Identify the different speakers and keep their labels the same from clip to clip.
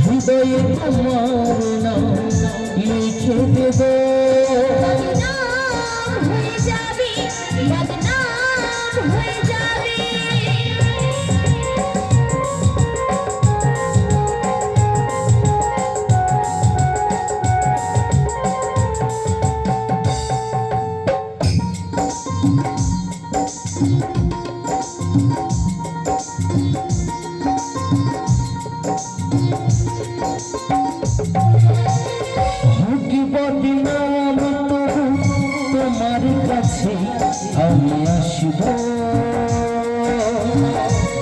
Speaker 1: হৃদয়ে তোমার নাম লিখে দেব
Speaker 2: বদনাম হয়ে যাবে বদনাম হয়ে যাবে
Speaker 1: আমি আসব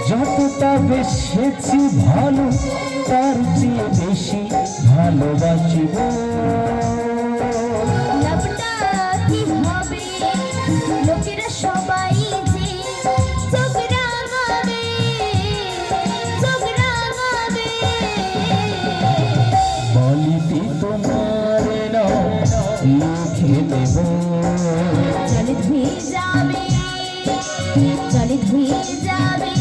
Speaker 1: যতটা বেশি ভালো তার চেয়ে বেশি ভালোবাসিব
Speaker 2: লোকেরা সবাই যে চোখ রাঙাবে
Speaker 1: বলিতে তোমার নাম লিখে দেব
Speaker 2: জলে ধুয়ে যাবে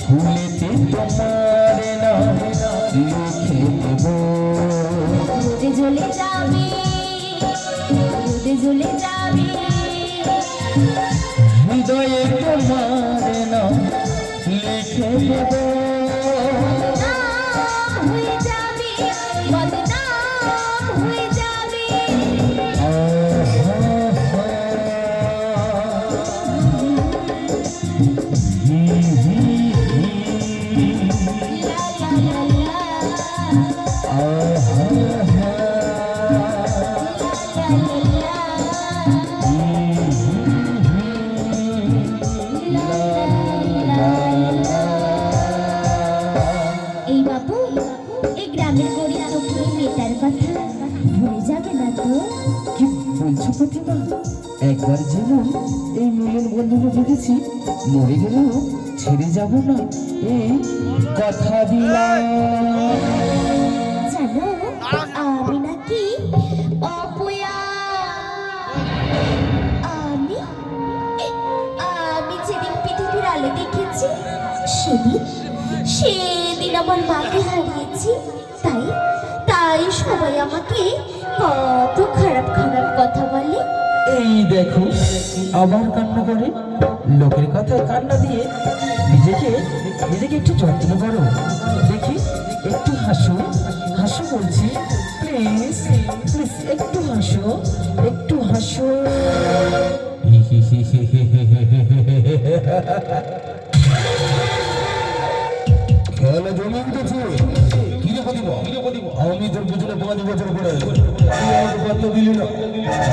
Speaker 1: ফুলেতে তোমার নাম লিখে দেব
Speaker 2: রোদে জ্বলে যাবে
Speaker 1: হৃদয়ে তোমার নাম লিখে দেব
Speaker 2: বদনাম হয়ে যাবে এই বাবু এই গ্রামের গরিব দুঃখী মেয়েটার কথা ভুলে যাবে না তো?
Speaker 1: কি বলছো প্রতিমা? একবার যেমন এই মিলন বন্ধনে বুঝেছি মরে গেলেও ছেড়ে যাব না এই কথা দিলাম।
Speaker 2: জানো আমি নাকি অপয়া আমি যেদিন পৃথিবীর আলো দেখেছি সেদিন আমার মাকে হারিয়েছি তাই সবাই আমাকে কত খারাপ কথা বলে।
Speaker 1: এই দেখো আবার কান্না করে, লোকের কথায় কান্না দিয়ে নিজেকে একটু যত্ন করো। দেখি একটু হাসো বলছি, প্লিজ একটু হাসো। খেলা জমে উঠেছে। আমি তোর পিছনে 5 বছর পরে পাত্র দিলি না,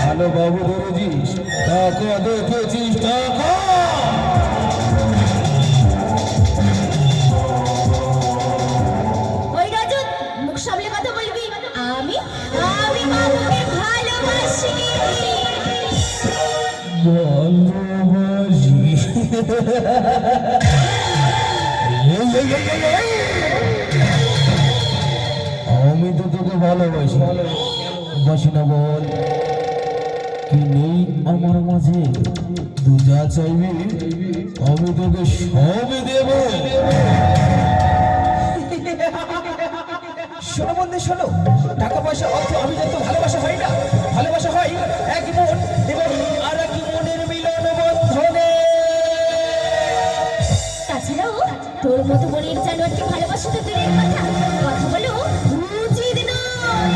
Speaker 1: ভালো বাবু ধরেছিস, টাকা দেখেছিস, টাকা
Speaker 2: ওই রাজু মুখ সামলে কথা বলবি। আমি বাবুকে ভালোবাসি।
Speaker 1: আমি তো তোকে ভালোবাসি না বল, কি নেই আমার মাঝে? তুই যা চাইবি আমি তোকে সবই দেব।
Speaker 3: শোনো বন্ধু শোনো, টাকা পয়সা অর্থ আমি যত ভালোবাসা হয় না, ভালোবাসা হয় এক মন এবং আর এক মনের মিলন বন্ধনে।
Speaker 2: তাছাড়াও তোর মতো বোনের জানোয়ারকে ভালোবাসা তো দূরের কথা বলো উচিত নয়।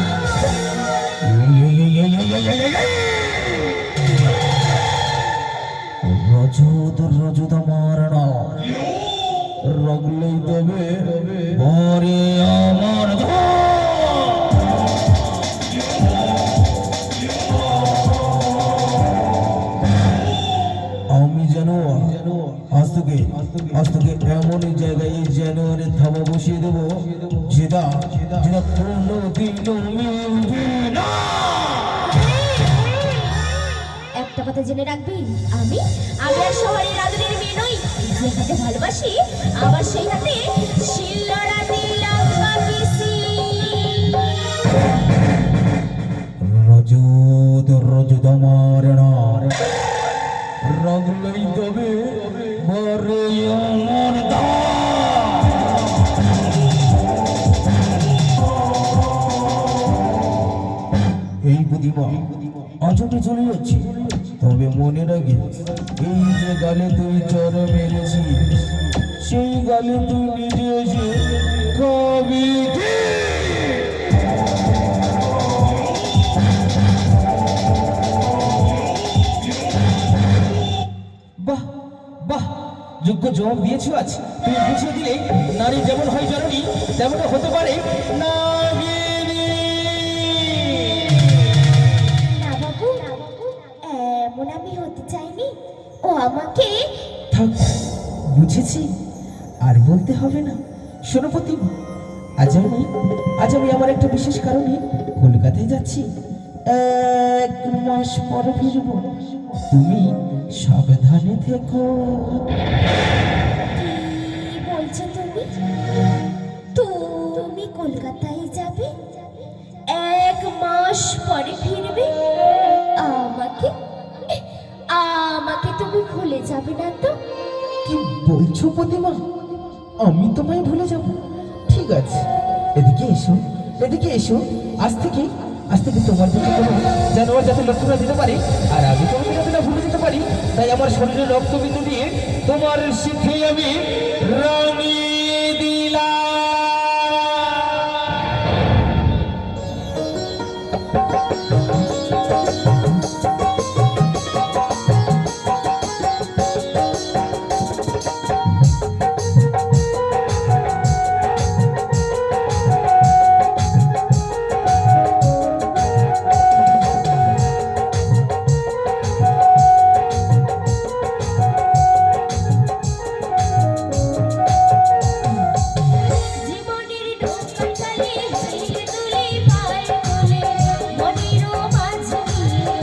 Speaker 1: রজত আমার না, রগলেই তবে ভরে আমার
Speaker 3: দেবো যেটা যেটা কোনোদিনও মিলবে না।
Speaker 2: একটা কথা জেনে রাখবি, আমি আমি আর শহরের আদরের মেয়ে নই। যে হাতে ভালোবাসি আবার সেই হাতে শিলনোড়া দিলাম বাপিসি।
Speaker 3: রজত রজত আমার না রগলেই তবে বরে আমার দা। এই প্রতিভা আজকে চলে যাচ্ছে, তবে মনে রাখি এই যে গালে তুই চর মেরেছিস সেই গালে তুই নিজে এসে কবি বাহ বাহ, যোগ্য জবাব দিয়েছো। আজ তুমি বুঝিয়ে দিলে নারী যেমন হয় জননী তেমন হতে পারে নাগিনী।
Speaker 2: না বাবু, এমন আমি হতে চাইনি। ও আমাকে
Speaker 1: থাক, বুঝেছি, আর বলতে হবে না। শোনো প্রতিভা, আজ আমি আমার একটা বিশেষ কারণে কলকাতায় যাচ্ছি। 1 মাস পরে ফিরবো। তুমি সাবধানে থেকো।
Speaker 2: কি বলছো তুমি? তুমি কলকাতায় যাবে, 1 মাস পরে ফিরবে? আমাকে আমাকে তুমি ভুলে যাবে না তো?
Speaker 1: কি বলছো প্রতিমা? আমি তোমায় ভুলে যাব? ঠিক আছে, এদিকে এসো, এদিকে এসো। আজ থেকে তোমার প্রতি কোনো জানোয়ার যাতে লক্ষ্য না দিতে পারে, আর আমি তোমাকে যাতে না ভুলে যেতে পারি, তাই আমার শরীরে রক্তবিন্দু দিয়ে তোমার শিখে আমি রাঙিয়ে দিলাম।
Speaker 2: জীবনের নৌকা চালে হারিয়ে তুলে পার কোলে, মনেরও মাঝে নিয়ে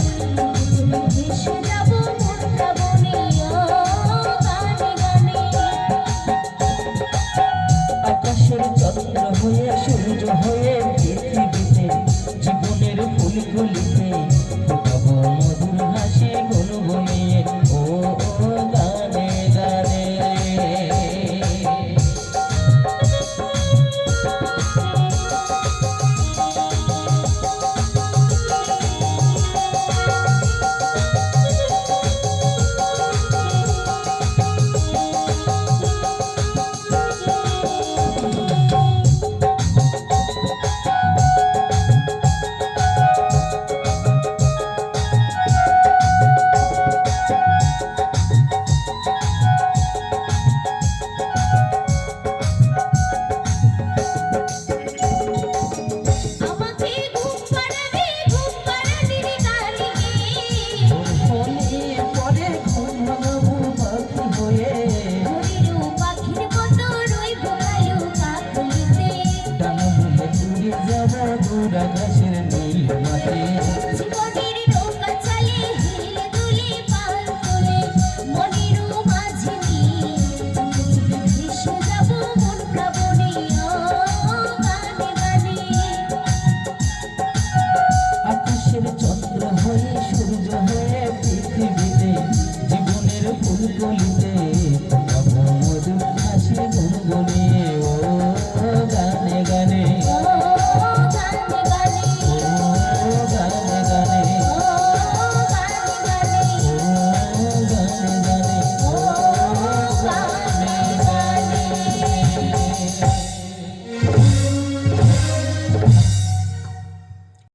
Speaker 2: ভেসে যাব মনটা বনিয়া গানে গানে।
Speaker 1: আকাশের চন্দ্র হয়ে সূর্য হয়ে পৃথিবীতে জীবনের ফুল ফুলিতে ফোটাবো মধুর হাসি গুনগুনিয়ে ও ও গানে গানে।
Speaker 2: আমাকে ঘুম পাড়ানির গানে গেয়ে,
Speaker 1: ফোনে পরে ঘুম ভাঙাবো পাখি হয়ে,
Speaker 2: ঘুরিরু পাখির মতো রইব কায়ু কাকলিতে।
Speaker 1: ডানা ভুলে চুরি যাবো দূর আকাশের নীল মাঠে।